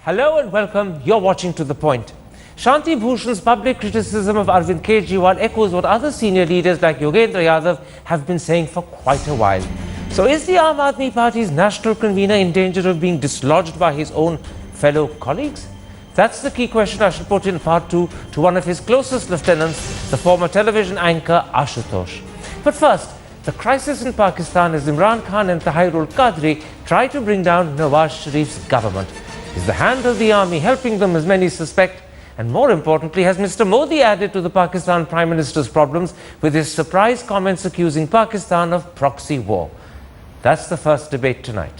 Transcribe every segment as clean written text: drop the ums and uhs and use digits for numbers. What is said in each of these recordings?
Hello and welcome. You're watching To The Point. Shanti Bhushan's public criticism of Arvind Kejriwal echoes what other senior leaders like Yogendra Yadav have been saying for quite a while. So is the Aam Aadmi Party's national convener in danger of being dislodged by his own fellow colleagues? That's the key question I shall put in part 2 to one of his closest lieutenants, the former television anchor Ashutosh. But first, the crisis in Pakistan as Imran Khan and Tahirul Qadri try to bring down Nawaz Sharif's government. Is the hand of the army helping them, as many suspect? And more importantly, has Mr. Modi added to the Pakistan Prime Minister's problems with his surprise comments accusing Pakistan of proxy war? That's the first debate tonight.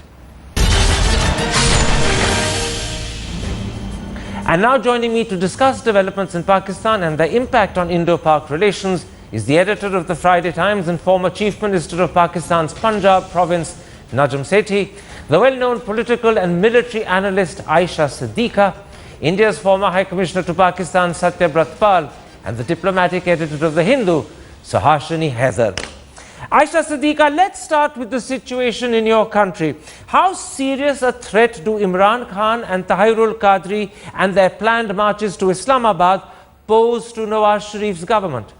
And now joining me to discuss developments in Pakistan and their impact on indo-pak relations is the editor of the Friday Times and former Chief Minister of Pakistan's Punjab province, Najm Sethi, the well-known political and military analyst Aisha Siddiqa, India's former High Commissioner to Pakistan, Satyabrat Pal, and the diplomatic editor of The Hindu, Suhasini Haidar. Aisha Siddiqa, let's start with the situation in your country. How serious a threat do Imran Khan and Tahirul Qadri and their planned marches to Islamabad pose to Nawaz Sharif's government?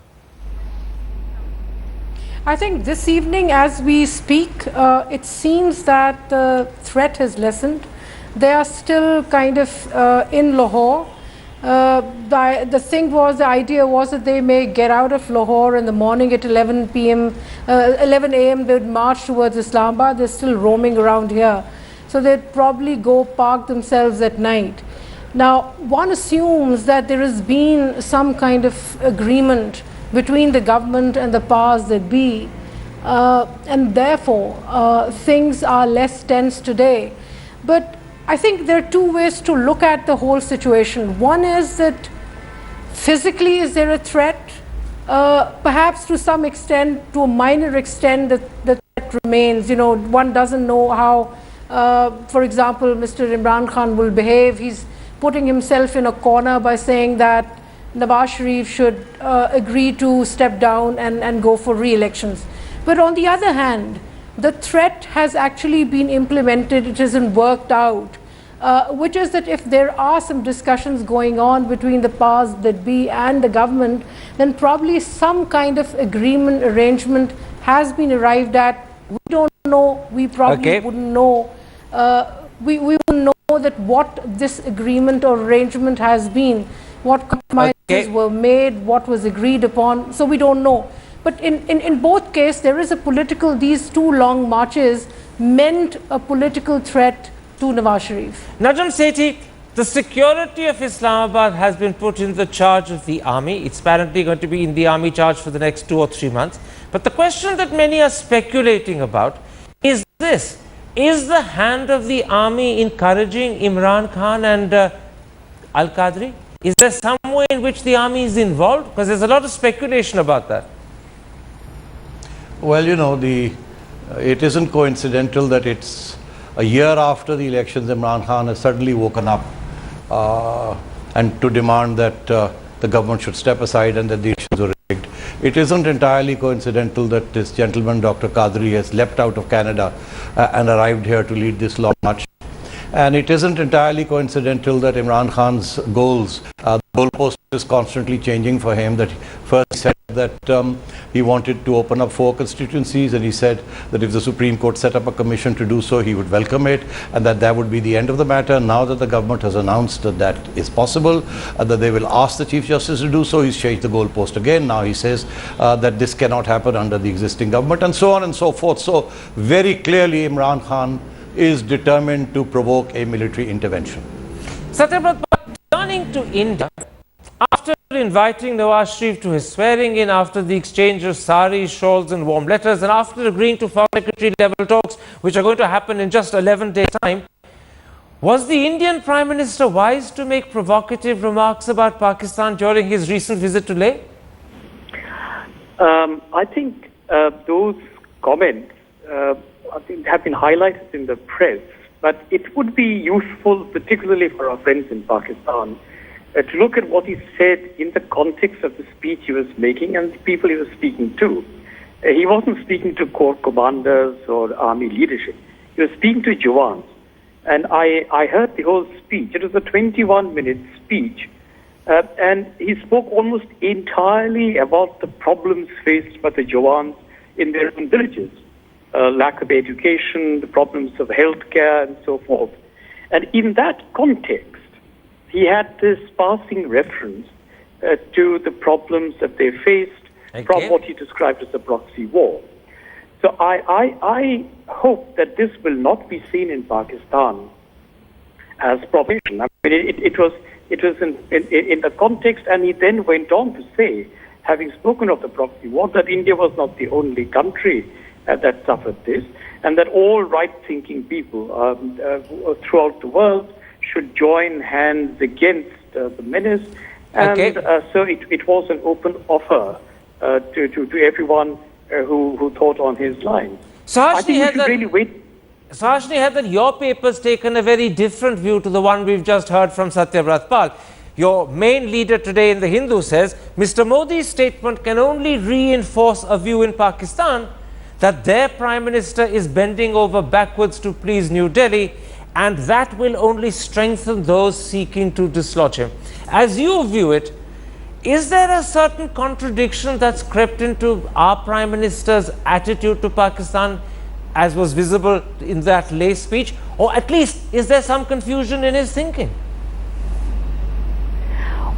I think this evening as we speak, it seems that the threat has lessened. They are still kind of in Lahore. The idea was that they may get out of Lahore in the morning at 11 a.m. They would march towards Islamabad. They're still roaming around here. So they'd probably go park themselves at night. Now, one assumes that there has been some kind of agreement between the government and the powers that be, and therefore things are less tense today. But I think there are two ways to look at the whole situation. One is that physically, is there a threat? Perhaps to some extent, to a minor extent, the threat remains. You know, one doesn't know how, for example, Mr. Imran Khan will behave. He's putting himself in a corner by saying that Nawaz Sharif should agree to step down and go for re-elections. But on the other hand, the threat has actually been implemented, it isn't worked out, which is that if there are some discussions going on between the powers that be and the government, then probably some kind of agreement, arrangement has been arrived at. We don't know, we probably wouldn't know, we wouldn't know that what this agreement or arrangement has been, what compromises were made, what was agreed upon, so we don't know. But in both cases, there is a political, these two long marches meant a political threat to Nawaz Sharif. Najm Sethi, the security of Islamabad has been put in the charge of the army. It's apparently going to be in the army charge for the next 2 or 3 months. But the question that many are speculating about is this: is the hand of the army encouraging Imran Khan and Al-Qadri? Is there some way in which the army is involved? Because there's a lot of speculation about that. Well, you know, it isn't coincidental that it's a year after the elections, Imran Khan has suddenly woken up and to demand that the government should step aside and that the elections were rigged. It isn't entirely coincidental that this gentleman, Dr. Qadri, has leapt out of Canada and arrived here to lead this long march. And it isn't entirely coincidental that Imran Khan's goals, the goalpost is constantly changing for him. That first he said that he wanted to open up 4 constituencies, and he said that if the Supreme Court set up a commission to do so, he would welcome it, and that would be the end of the matter. Now that the government has announced that that is possible, that they will ask the Chief Justice to do so, he's changed the goalpost again. Now he says that this cannot happen under the existing government, and so on and so forth. So very clearly Imran Khan is determined to provoke a military intervention. Satyabrat, turning to India, after inviting Nawaz Sharif to his swearing in, after the exchange of saris, shawls and warm letters, and after agreeing to foreign secretary level talks, which are going to happen in just 11 days' time, was the Indian Prime Minister wise to make provocative remarks about Pakistan during his recent visit to Leh? I think those comments I think have been highlighted in the press, but it would be useful, particularly for our friends in Pakistan, to look at what he said in the context of the speech he was making and the people he was speaking to. He wasn't speaking to corps commanders or army leadership. He was speaking to Jawans. And I heard the whole speech. It was a 21-minute speech. And he spoke almost entirely about the problems faced by the Jawans in their own villages. Lack of education, the problems of healthcare, and so forth. And in that context, he had this passing reference to the problems that they faced from what he described as a proxy war. So I hope that this will not be seen in Pakistan as provocation. I mean, it was in the context, and he then went on to say, having spoken of the proxy war, that India was not the only country that suffered this, and that all right-thinking people throughout the world should join hands against the menace. And so it was an open offer to everyone who thought on his lines. So I think we should really wait. Sahashni, had that your paper's taken a very different view to the one we've just heard from Satyabrat Pal. Your main leader today in the Hindu says Mr. Modi's statement can only reinforce a view in Pakistan that their Prime Minister is bending over backwards to please New Delhi, and that will only strengthen those seeking to dislodge him. As you view it, is there a certain contradiction that's crept into our Prime Minister's attitude to Pakistan, as was visible in that Leh speech? Or at least, is there some confusion in his thinking?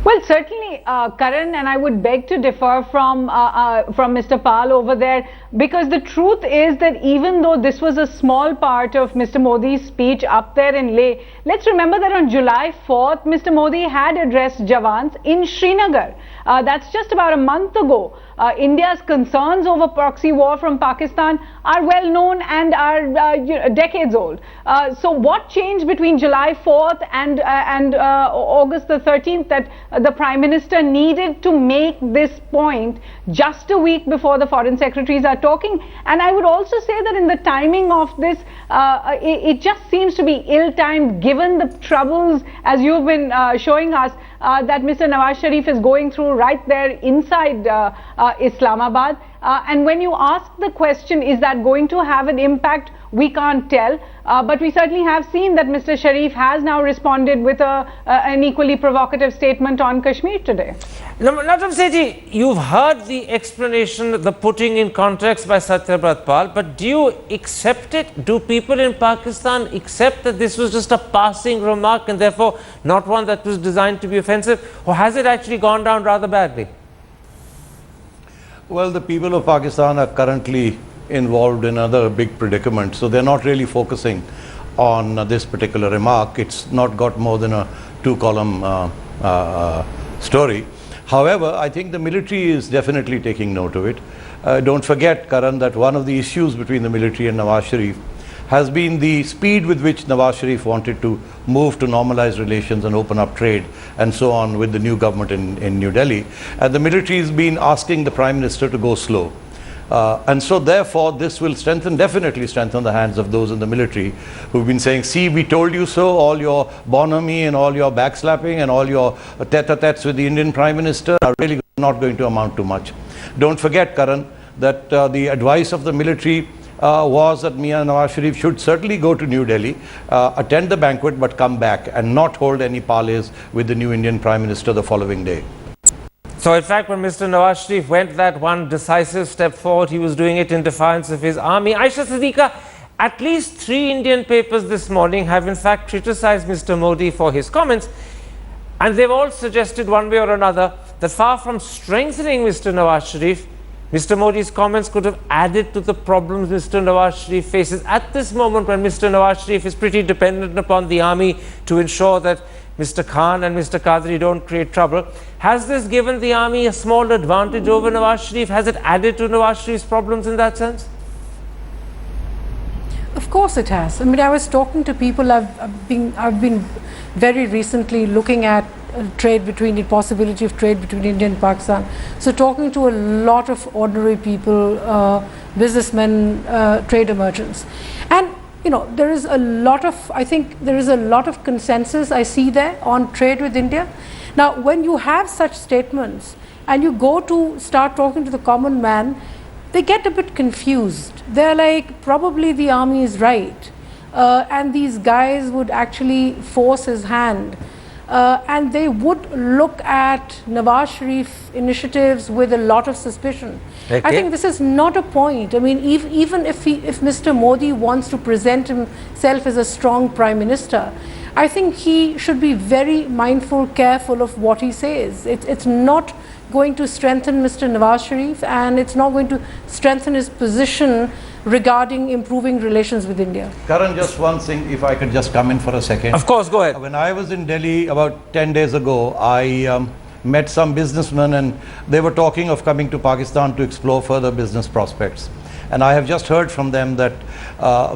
Well, certainly, Karan, and I would beg to differ from Mr. Pal over there, because the truth is that even though this was a small part of Mr. Modi's speech up there in Leh, let's remember that on July 4th, Mr. Modi had addressed Jawans in Srinagar. That's just about a month ago. India's concerns over proxy war from Pakistan are well known and are decades old. So what changed between July 4th and August the 13th that the Prime Minister needed to make this point just a week before the foreign secretaries are talking? And I would also say that in the timing of this, it just seems to be ill-timed given the troubles, as you've been showing us, that Mr. Nawaz Sharif is going through right there inside Islamabad. And when you ask the question, is that going to have an impact? We can't tell, but we certainly have seen that Mr. Sharif has now responded with an equally provocative statement on Kashmir today. Natam Sethi, you've heard the explanation, the putting in context by Satyabrat Pal, but do you accept it? Do people in Pakistan accept that this was just a passing remark and therefore not one that was designed to be offensive, or has it actually gone down rather badly? Well, the people of Pakistan are currently involved in another big predicament, so they're not really focusing on this particular remark. It's not got more than a two-column story. However, I think the military is definitely taking note of it. Don't forget, Karan, that one of the issues between the military and Nawaz Sharif has been the speed with which Nawaz Sharif wanted to move to normalize relations and open up trade and so on with the new government in New Delhi. And the military has been asking the Prime Minister to go slow. And so therefore this will definitely strengthen the hands of those in the military who've been saying, see, we told you so, all your bonhomie and all your backslapping and all your tete-a-tetes with the Indian Prime Minister are really not going to amount to much. Don't forget, Karan, that the advice of the military was that Mian Nawaz Sharif should certainly go to New Delhi, attend the banquet, but come back and not hold any parleys with the new Indian Prime Minister the following day. So in fact, when Mr. Nawaz Sharif went that one decisive step forward, he was doing it in defiance of his army. Aisha Siddiqa, at least 3 Indian papers this morning have in fact criticized Mr. Modi for his comments, and they've all suggested one way or another that far from strengthening Mr. Nawaz Sharif, Mr. Modi's comments could have added to the problems Mr. Nawaz Sharif faces at this moment, when Mr. Nawaz Sharif is pretty dependent upon the army to ensure that Mr. Khan and Mr. Qadri don't create trouble. Has this given the army a small advantage over Nawaz Sharif? Has it added to Nawaz Sharif's problems in that sense? Of course it has. I mean, I was talking to people. I've been very recently looking at trade between the possibility of trade between India and Pakistan. So talking to a lot of ordinary people, businessmen, trader merchants, and you know, there is a lot of, I think there is a lot of consensus I see there on trade with India. Now, when you have such statements and you go to start talking to the common man, they get a bit confused. They're like, probably the army is right. and these guys would actually force his hand. And they would look at Nawaz Sharif initiatives with a lot of suspicion. Okay. I think this is not a point. I mean, even if Mr. Modi wants to present himself as a strong prime minister, I think he should be very mindful, careful of what he says. It's not going to strengthen Mr. Nawaz Sharif, and it's not going to strengthen his position regarding improving relations with India. Karan, just one thing, if I could just come in for a second. Of course, go ahead. When I was in Delhi about 10 days ago, I met some businessmen, and they were talking of coming to Pakistan to explore further business prospects. And I have just heard from them that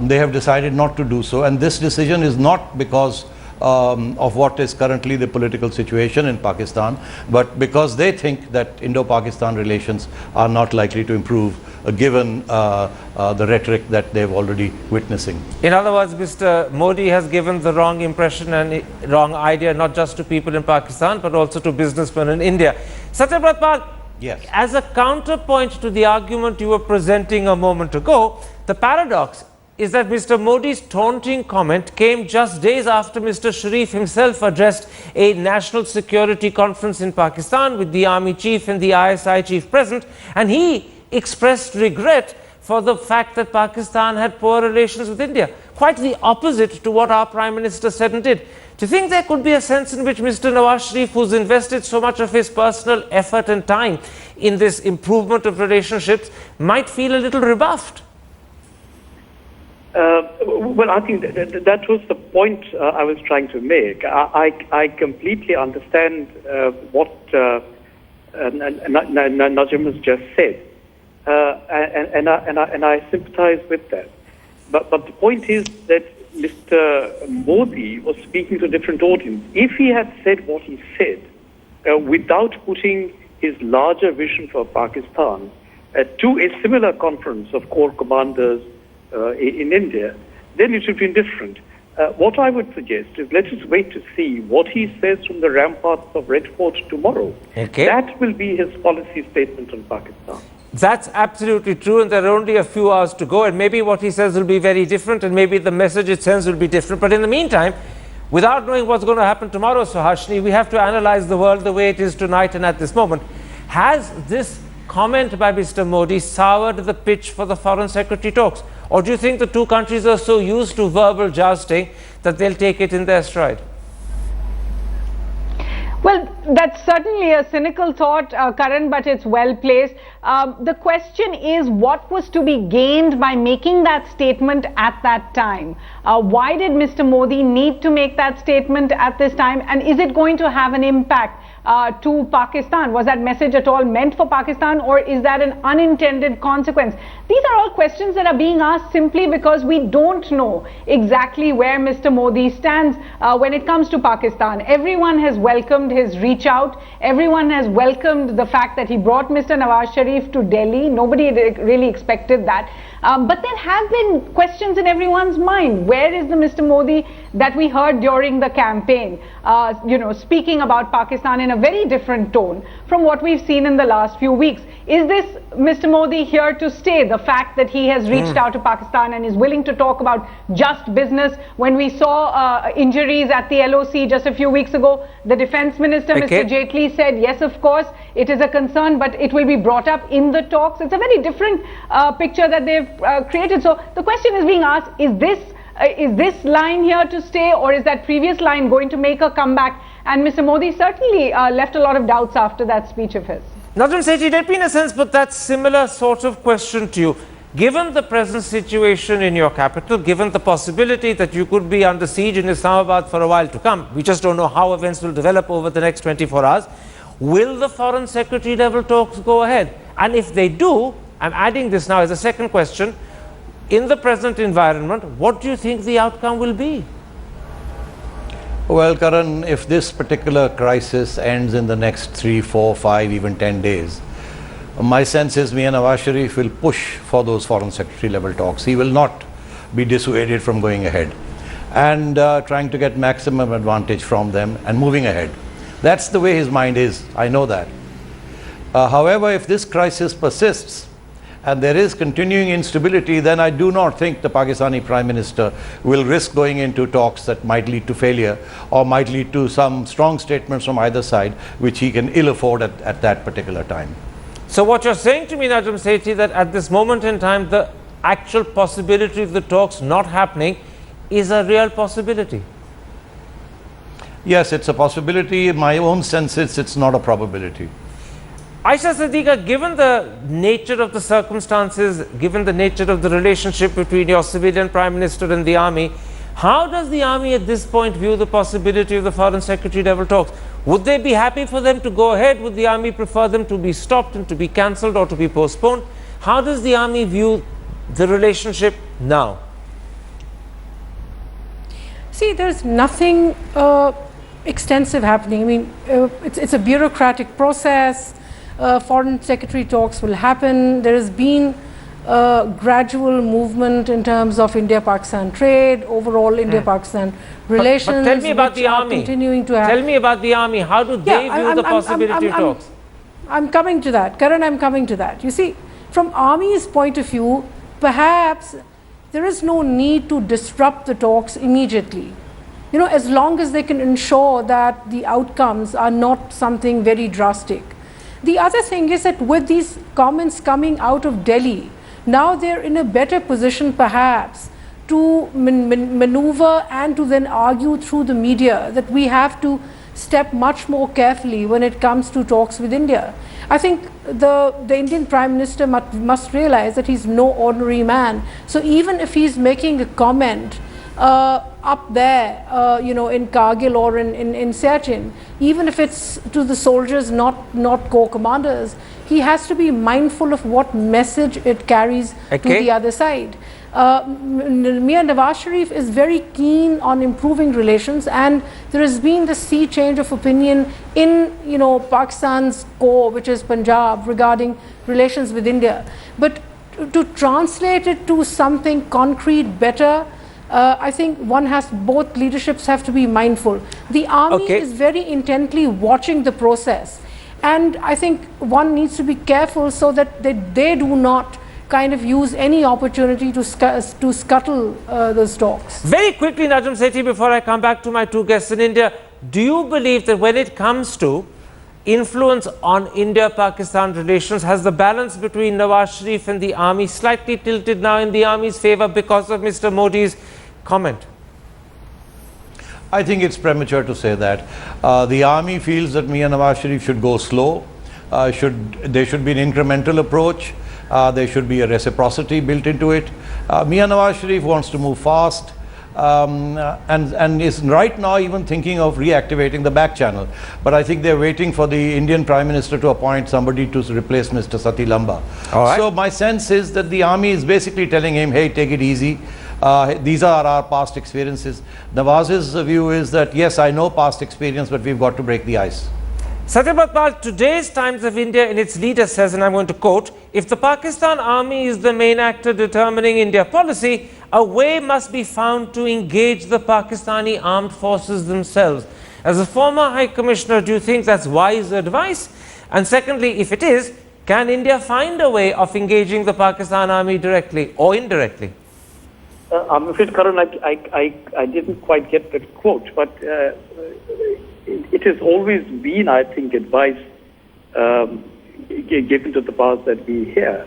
they have decided not to do so. And this decision is not because of what is currently the political situation in Pakistan, but because they think that Indo-Pakistan relations are not likely to improve given the rhetoric that they've already witnessing. In other words, Mr. Modi has given the wrong impression and wrong idea, not just to people in Pakistan, but also to businessmen in India. Satyabrat Pal, Yes. as a counterpoint to the argument you were presenting a moment ago, the paradox is that Mr. Modi's taunting comment came just days after Mr. Sharif himself addressed a national security conference in Pakistan with the army chief and the ISI chief present, and he expressed regret for the fact that Pakistan had poor relations with India. Quite the opposite to what our Prime Minister said and did. Do you think there could be a sense in which Mr. Nawaz Sharif, who's invested so much of his personal effort and time in this improvement of relationships, might feel a little rebuffed? Well, I think that was the point I was trying to make. I completely understand what Najim has just said, and I sympathize with that. But the point is that Mr. Modi was speaking to a different audience. If he had said what he said without putting his larger vision for Pakistan to a similar conference of corps commanders in India, then it would be different. What I would suggest is let us wait to see what he says from the ramparts of Red Fort tomorrow. Okay. That will be his policy statement on Pakistan. That's absolutely true, and there are only a few hours to go, and maybe what he says will be very different, and maybe the message it sends will be different. But in the meantime, without knowing what's going to happen tomorrow, Suhashini, we have to analyze the world the way it is tonight and at this moment. Has this comment by Mr. Modi soured the pitch for the Foreign Secretary talks? Or do you think the two countries are so used to verbal jousting that they'll take it in their stride? Well, that's certainly a cynical thought, Karan, but it's well placed. The question is what was to be gained by making that statement at that time? Why did Mr. Modi need to make that statement at this time? And is it going to have an impact to Pakistan? Was that message at all meant for Pakistan, or is that an unintended consequence? These are all questions that are being asked simply because we don't know exactly where Mr. Modi stands when it comes to Pakistan. Everyone has welcomed his reach out. Everyone has welcomed the fact that he brought Mr. Nawaz Sharif to Delhi. Nobody really expected that. But there have been questions in everyone's mind. Where is the Mr. Modi that we heard during the campaign, speaking about Pakistan in a very different tone from what we've seen in the last few weeks? Is this Mr. Modi here to stay? The fact that he has reached out to Pakistan and is willing to talk about just business. When we saw injuries at the LOC just a few weeks ago, the Defense Minister, Mr. Jaitley, said, yes, of course, it is a concern, but it will be brought up in the talks. It's a very different picture that they've created. So the question is being asked, is this line here to stay, or is that previous line going to make a comeback? And Mr. Modi certainly left a lot of doubts after that speech of his. Najim Sethi, let me in a sense put that similar sort of question to you. Given the present situation in your capital, given the possibility that you could be under siege in Islamabad for a while to come, we just don't know how events will develop over the next 24 hours, will the Foreign Secretary level talks go ahead? And if they do, I'm adding this now as a second question, in the present environment, what do you think the outcome will be? Well, Karan, if this particular crisis ends in the next 3, 4, 5, even 10 days, my sense is Mia Nawaz Sharif will push for those Foreign Secretary level talks. He will not be dissuaded from going ahead and trying to get maximum advantage from them and moving ahead. That's the way his mind is, I know that. However, if this crisis persists and there is continuing instability, then I do not think the Pakistani Prime Minister will risk going into talks that might lead to failure or might lead to some strong statements from either side, which he can ill afford at that particular time. So what you're saying to me, Najm Sethi, that at this moment in time, the actual possibility of the talks not happening is a real possibility? Yes, it's a possibility. In my own sense, it's not a probability. Aisha Siddiqa, given the nature of the circumstances, given the nature of the relationship between your civilian Prime Minister and the army, how does the army at this point view the possibility of the Foreign Secretary level talks? Would they be happy for them to go ahead? Would the army prefer them to be stopped and to be cancelled or to be postponed? How does the army view the relationship now? See, there's nothing extensive happening. I mean, it's a bureaucratic process. Foreign Secretary talks will happen. There has been gradual movement in terms of India-Pakistan trade, overall India-Pakistan relations. But tell me about the army. Continuing to happen. Tell me about the army. How do they view the possibility of talks? I'm coming to that. Karan, I'm coming to that. You see, from army's point of view, perhaps there is no need to disrupt the talks immediately. You know, as long as they can ensure that the outcomes are not something very drastic. The other thing is that with these comments coming out of Delhi, now they're in a better position perhaps to maneuver and to then argue through the media that we have to step much more carefully when it comes to talks with India. I think the Indian Prime Minister must realize that he's no ordinary man. So even if he's making a comment up there, you know, in Kargil or in Siachen, even if it's to the soldiers, not corps commanders, he has to be mindful of what message it carries to the other side. Mian Nawaz Sharif is very keen on improving relations, and there has been the sea change of opinion in, you know, Pakistan's core, which is Punjab, regarding relations with India. But to translate it to something concrete, better, I think both leaderships have to be mindful. The army is very intently watching the process, and I think one needs to be careful so that they do not kind of use any opportunity to scuttle those talks. Very quickly, Najm Sethi, before I come back to my two guests in India, do you believe that when it comes to influence on India-Pakistan relations, has the balance between Nawaz Sharif and the army slightly tilted now in the army's favor because of Mr. Modi's comment? I think it's premature to say that. The army feels that Mian Nawaz Sharif should go slow. There should be an incremental approach. There should be a reciprocity built into it. Mian Nawaz Sharif wants to move fast and is right now even thinking of reactivating the back channel. But I think they're waiting for the Indian Prime Minister to appoint somebody to replace Mr. Sati Lamba. So my sense is that the army is basically telling him, hey, take it easy. These are our past experiences. Nawaz's view is that, yes, I know past experience, but we've got to break the ice. Satyabhat, today's Times of India in its leader says, and I'm going to quote, if the Pakistan army is the main actor determining India policy, a way must be found to engage the Pakistani armed forces themselves. As a former High Commissioner, do you think that's wise advice? And secondly, if it is, can India find a way of engaging the Pakistan army directly or indirectly? I'm afraid, Karan, I didn't quite get that quote, but it has always been, I think, advice given to the powers that be here,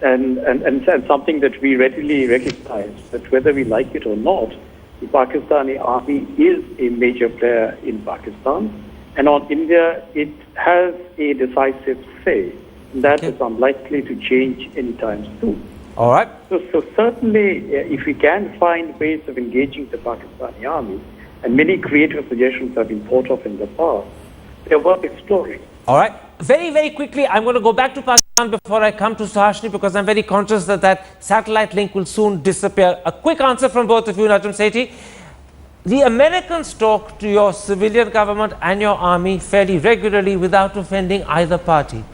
and something that we readily recognize, that whether we like it or not, the Pakistani army is a major player in Pakistan, and on India, it has a decisive say. And that is unlikely to change anytime soon. All right. So certainly, if we can find ways of engaging the Pakistani army, and many creative suggestions have been thought of in the past, they're worth exploring. All right. Very, very quickly, I'm going to go back to Pakistan before I come to Sahashni, because I'm very conscious that that satellite link will soon disappear. A quick answer from both of you, Najm Sethi. The Americans talk to your civilian government and your army fairly regularly without offending either party.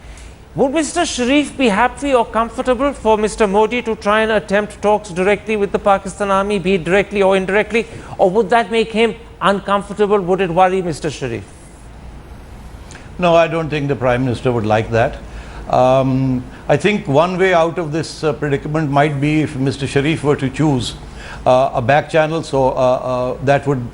Would Mr. Sharif be happy or comfortable for Mr. Modi to try and attempt talks directly with the Pakistan army, be it directly or indirectly, or would that make him uncomfortable? Would it worry Mr. Sharif? No, I don't think the Prime Minister would like that. I think one way out of this predicament might be if Mr. Sharif were to choose a back channel, so that would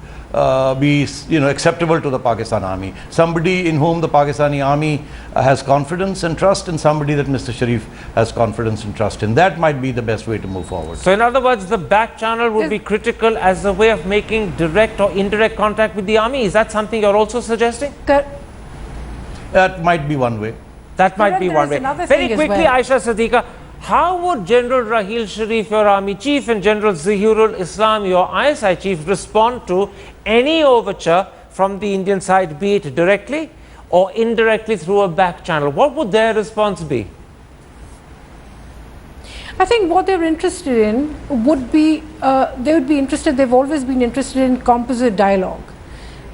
be acceptable to the Pakistan Army. Somebody in whom the Pakistani Army has confidence and trust, and somebody that Mr. Sharif has confidence and trust in. That might be the best way to move forward. So in other words, the back channel would be critical as a way of making direct or indirect contact with the army. Is that something you're also suggesting? That might be one way. That might be one way. Very quickly, Aisha Siddiqa, how would General Raheel Sharif, your army chief, and General Tahirul Islam, your ISI chief, respond to any overture from the Indian side, be it directly or indirectly through a back channel? What would their response be? I think what they're interested in would be, they've always been interested in composite dialogue.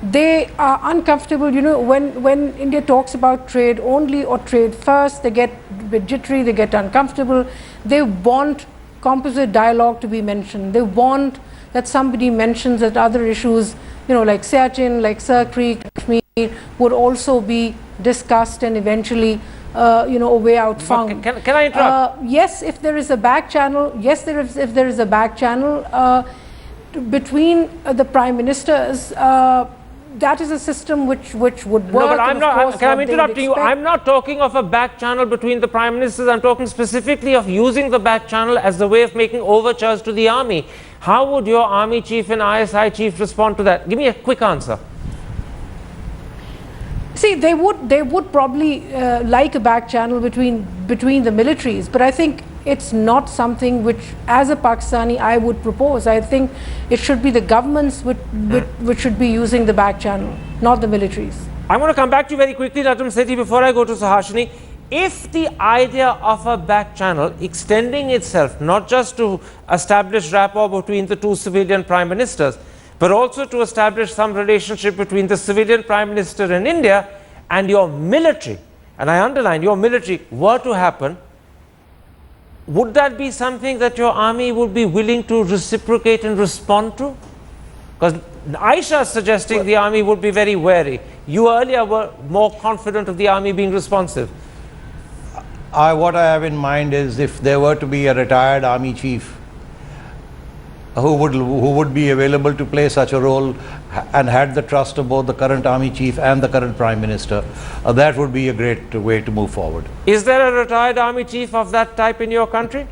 They are uncomfortable, when India talks about trade only or trade first, they get a bit jittery, they get uncomfortable. They want composite dialogue to be mentioned. They want that somebody mentions that other issues, like Siachen, like Sir Creek, Kashmir, would also be discussed and eventually, a way out found. Can I interrupt? Yes, if there is a back channel, if there is a back channel between the prime ministers, that is a system which would work. No, but I'm interrupting you. I'm not talking of a back channel between the prime ministers. I'm talking specifically of using the back channel as the way of making overtures to the army. How would your army chief and ISI chief respond to that? Give me a quick answer. See, they would probably like a back channel between the militaries, but I think it's not something which, as a Pakistani, I would propose. I think it should be the governments which should be using the back channel, not the militaries. I'm going to come back to you very quickly, Najam Sethi, before I go to Suhasini. If the idea of a back channel extending itself not just to establish rapport between the two civilian prime ministers, but also to establish some relationship between the civilian prime minister in India and your military, and I underline your military, were to happen, would that be something that your army would be willing to reciprocate and respond to? Because Aisha is suggesting the army would be very wary. You earlier were more confident of the army being responsive. What I have in mind is if there were to be a retired army chief who would be available to play such a role and had the trust of both the current army chief and the current prime minister, that would be a great way to move forward. Is there a retired army chief of that type in your country?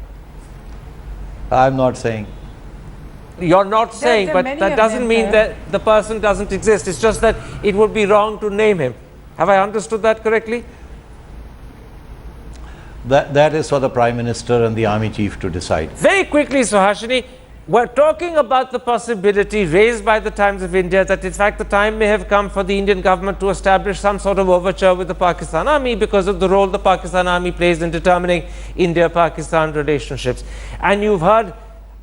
I'm not saying. You're not saying, but that doesn't mean that the person doesn't exist. It's just that it would be wrong to name him. Have I understood that correctly? That is for the prime minister and the army chief to decide. Very quickly, Suhasini, we're talking about the possibility raised by the Times of India that in fact the time may have come for the Indian government to establish some sort of overture with the Pakistan Army because of the role the Pakistan Army plays in determining India-Pakistan relationships. And you've heard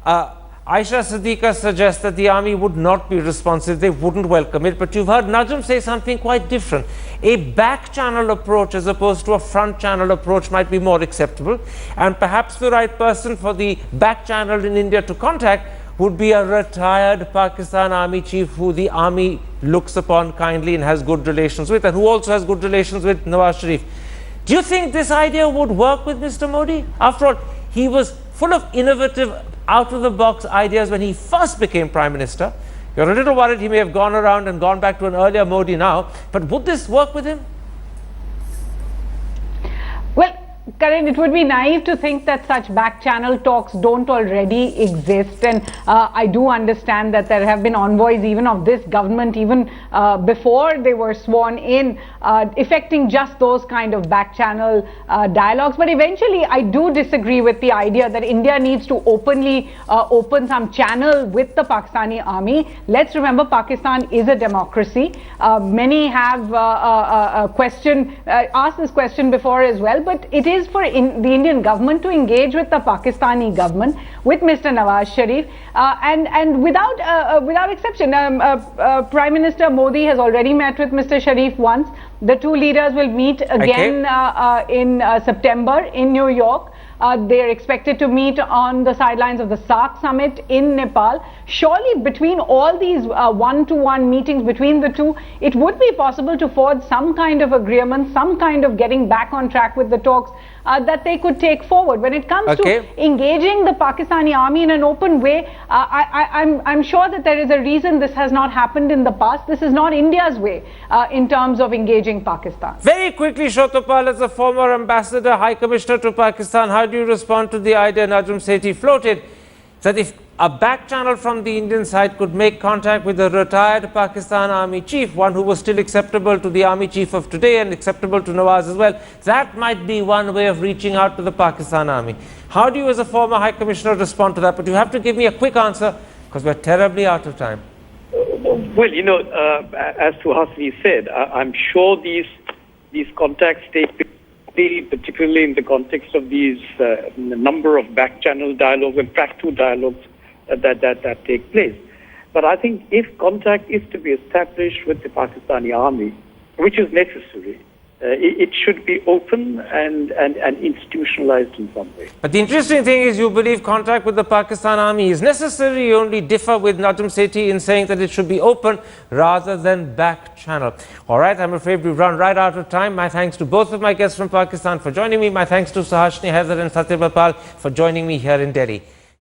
Aisha Siddiqa suggest that the army would not be responsive, they wouldn't welcome it, but you've heard Najam say something quite different. A back channel approach as opposed to a front channel approach might be more acceptable, and perhaps the right person for the back channel in India to contact would be a retired Pakistan army chief who the army looks upon kindly and has good relations with, and who also has good relations with Nawaz Sharif. Do you think this idea would work with Mr. Modi? After all, he was full of innovative, out-of-the-box ideas when he first became Prime Minister. You're a little worried he may have gone around and gone back to an earlier Modi now, but would this work with him? Well, Karan, it would be naive to think that such back channel talks don't already exist, and I do understand that there have been envoys even of this government even before they were sworn in, effecting just those kind of back channel dialogues. But eventually I do disagree with the idea that India needs to openly open some channel with the Pakistani army. Let's remember, Pakistan is a democracy. Many have asked this question before as well, but it is for the Indian government to engage with the Pakistani government, with Mr. Nawaz Sharif, and without exception. Prime Minister Modi has already met with Mr. Sharif once. The two leaders will meet again in September in New York. They are expected to meet on the sidelines of the SAARC summit in Nepal. Surely between all these one-to-one meetings between the two, it would be possible to forge some kind of agreement, some kind of getting back on track with the talks that they could take forward. When it comes to engaging the Pakistani army in an open way, I'm sure that there is a reason this has not happened in the past. This is not India's way in terms of engaging Pakistan. Very quickly, Shotapal, as a former ambassador, High Commissioner to Pakistan, how do you respond to the idea Najum Sethi floated that if a back channel from the Indian side could make contact with a retired Pakistan army chief, one who was still acceptable to the army chief of today and acceptable to Nawaz as well, that might be one way of reaching out to the Pakistan army. How do you as a former High Commissioner respond to that? But you have to give me a quick answer because we're terribly out of time. Well, you know, as Suhasini said, I'm sure these contacts take place, particularly in the context of these number of back-channel dialogues and track-2 dialogues that take place. But I think if contact is to be established with the Pakistani army, which is necessary, it should be open and institutionalized in some way. But the interesting thing is you believe contact with the Pakistan army is necessary. You only differ with Najum Sethi in saying that it should be open rather than back channel. All right, I'm afraid we've run right out of time. My thanks to both of my guests from Pakistan for joining me. My thanks to Suhasini Haidar and Satyapal for joining me here in Delhi.